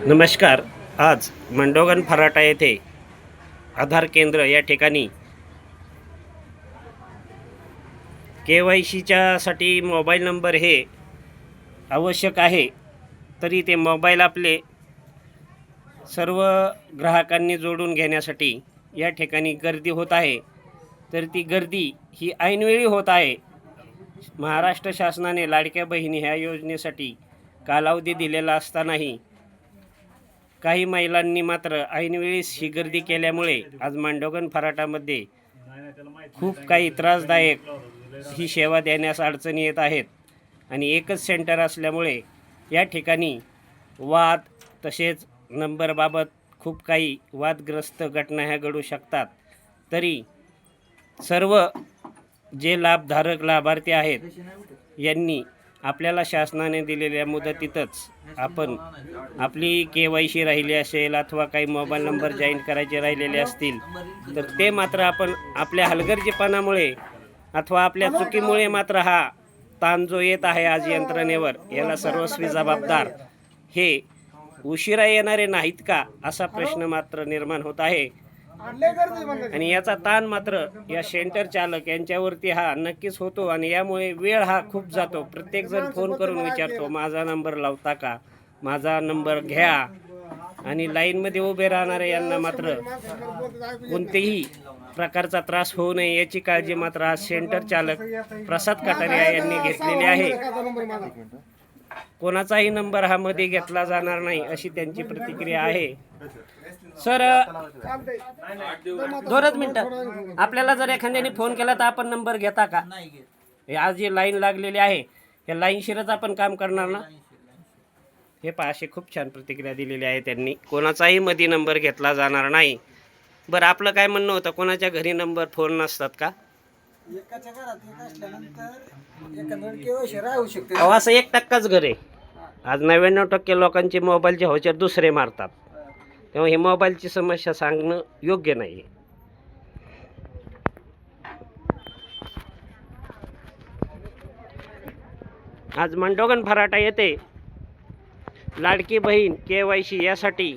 नमस्कार. आज मंडोगन फराटा येथे आधार केंद्र या ठिकाणी KYCच्या साठी मोबाईल नंबर हे आवश्यक आहे. तरी ते मोबाईल आपले सर्व ग्राहकांनी जोडून घेण्यासाठी या ठिकाणी गर्दी होत आहे. तर ती गर्दी ही ऐनवेळी होत आहे. महाराष्ट्र शासनाने लाडक्या बहिणी ह्या योजनेसाठी कालावधी दिलेला असतानाही काही महिलांनी मात्र ऐनवेळीस ही गर्दी केल्यामुळे आज मांडोगन फराटामध्ये खूप काही त्रासदायक ही सेवा देण्यास अडचणी येत आहेत. आणि एकच सेंटर असल्यामुळे या ठिकाणी वाद तसेच नंबरबाबत खूप काही वादग्रस्त घटना ह्या घडू शकतात. तरी सर्व जे लाभार्थी आहेत यांनी आपल्याला शासनाने दिलेल्या मुदतीतच आपण आपली KYC राहिली असेल अथवा काही मोबाईल नंबर जॉईन करायचे राहिलेले असतील तर ते मात्र आपण आपल्या हलगर्जीपणामुळे अथवा आपल्या चुकीमुळे मात्र हा ताण जो येत आहे आज यंत्रणेवर याला सर्वस्वी जबाबदार हे उशिरा येणारे नाहीत का असा प्रश्न मात्र निर्माण होत आहे. आणि याचा ताण मात्र या सेंटर चालक यांच्यावरती हा नक्कीच होतो. आणि यामुळे वेळ हा खूप जातो. प्रत्येक जण फोन करून विचारतो माझा नंबर लावता का, माझा नंबर घ्या. आणि लाईनमध्ये उभे राहणारे यांना मात्र कोणतेही प्रकारचा त्रास होऊ नये याची काळजी मात्र आज सेंटर चालक प्रसाद कटारिया यांनी घेतलेली आहे. कोणाचाही नंबर हा मध्ये घेतला जाणार नाही अशी त्यांची प्रतिक्रिया आहे. सर, 2 मिनिटं. आपल्याला जर एखाद्याने फोन केला तर आपण नंबर घेता का? आज जी लाईन लागलेली आहे या लाईनशिरच आपण काम करणार ना? हे पहा, अशी खूप छान प्रतिक्रिया दिलेली आहे त्यांनी. कोणाचाही मध्ये नंबर घेतला जाणार नाही. बरं, आपलं काय म्हणणं होतं, कोणाच्या घरी नंबर फोन नसतात का? एकाच्या घरात एक असल्यानंतर एखादं केव्हा राहू शकते. असं 1% घर आहे. आज 99% लोकांचे मोबाईलचे व्हाउचर दुसरे मारतात. तेव्हा हे मोबाईलची समस्या सांगणं योग्य नाही आहे. आज मंडोगन फराटा येथे लाडकी बहीण KYC यासाठी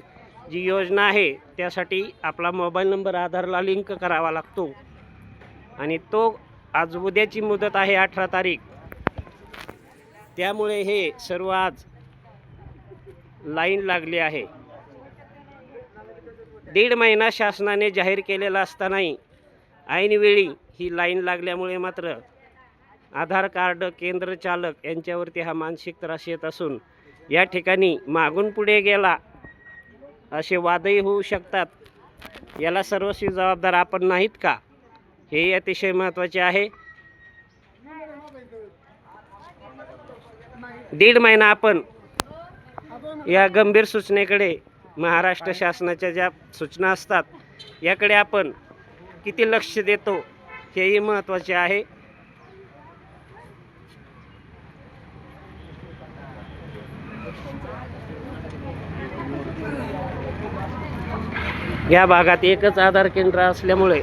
जी योजना आहे त्यासाठी आपला मोबाईल नंबर आधारला लिंक करावा लागतो. आणि तो आज उद्याची मुदत आहे 18 तारीख. त्यामुळे हे सर्व आज लाईन लागली आहे. 1.5 महिना शासनाने जाहीर केलेला असतानाही ऐनवेळी ही लाईन लागल्यामुळे मात्र आधार कार्ड केंद्र चालक यांच्यावरती हा मानसिक त्रास येत असून या ठिकाणी मागून पुढे गेला असे वादही होऊ शकतात. याला सर्वस्वी जबाबदार आपण नाहीत का, हे अतिशय महत्त्वाचे आहे. 1.5 महिना आपण या गंभीर सूचनेकडे, महाराष्ट्र शासनाच्या ज्या सूचना असतात याकडे आपण किती लक्ष देतो हेही महत्त्वाचे आहे. या भागात एकच आधार केंद्र असल्यामुळे